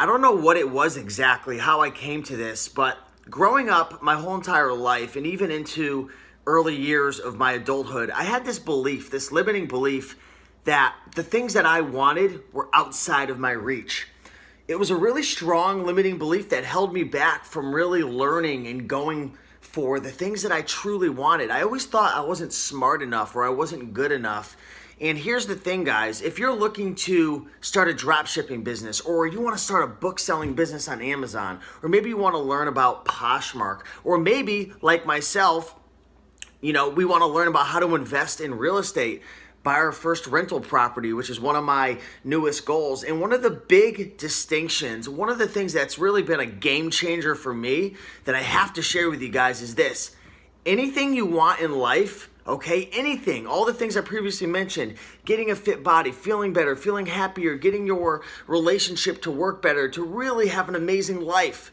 I don't know what it was exactly, how I came to this, but growing up my whole entire life and even into early years of my adulthood, I had this belief, this limiting belief that the things that I wanted were outside of my reach. It was a really strong limiting belief that held me back from really learning and going for the things that I truly wanted. I always thought I wasn't smart enough or I wasn't good enough. And here's the thing, guys, if you're looking to start a drop shipping business, or you want to start a book selling business on Amazon, or maybe you want to learn about Poshmark, or maybe like myself, we want to learn about how to invest in real estate, buy our first rental property, which is one of my newest goals. And one of the big distinctions, one of the things that's really been a game changer for me that I have to share with you guys is this. Anything you want in life, okay, anything, all the things I previously mentioned, getting a fit body, feeling better, feeling happier, getting your relationship to work better, to really have an amazing life,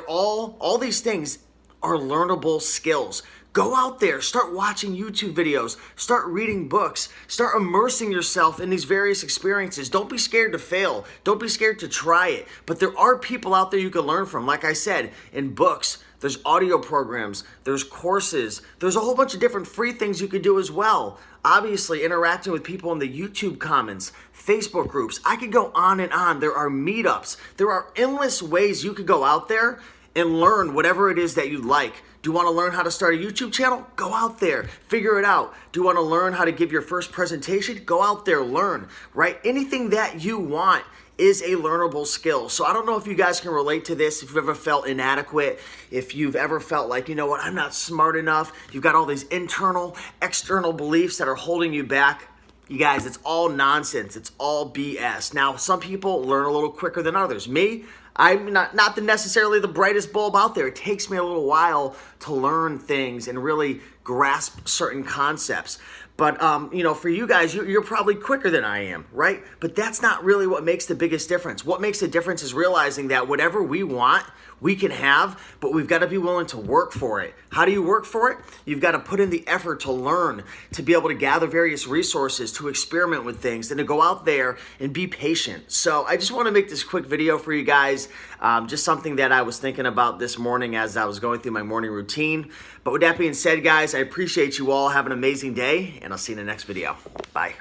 all these things are learnable skills. Go out there, start watching YouTube videos, start reading books, start immersing yourself in these various experiences. Don't be scared to fail. Don't be scared to try it. But there are people out there you can learn from. Like I said, in books, there's audio programs, there's courses, there's a whole bunch of different free things you could do as well. Obviously, interacting with people in the YouTube comments, Facebook groups. I could go on and on. There are meetups. There are endless ways you could go out there and learn whatever it is that you like. Do you want to learn how to start a YouTube channel? Go out there, figure it out. Do you want to learn how to give your first presentation? Go out there, learn, right? Anything that you want is a learnable skill. So I don't know if you guys can relate to this, if you've ever felt inadequate, if you've ever felt like, you know what, I'm not smart enough. You've got all these internal, external beliefs that are holding you back. You guys, it's all nonsense. It's all BS. Now, some people learn a little quicker than others. Me, I'm not necessarily the brightest bulb out there. It takes me a little while to learn things and really grasp certain concepts. But, for you guys, you're probably quicker than I am, right? But that's not really what makes the biggest difference. What makes the difference is realizing that whatever we want, we can have, but we've got to be willing to work for it. How do you work for it? You've got to put in the effort to learn, to be able to gather various resources, to experiment with things, and to go out there and be patient. So I just want to make this quick video for you guys, just something that I was thinking about this morning as I was going through my morning routine. But with that being said, guys, I appreciate you all. Have an amazing day, and I'll see you in the next video. Bye.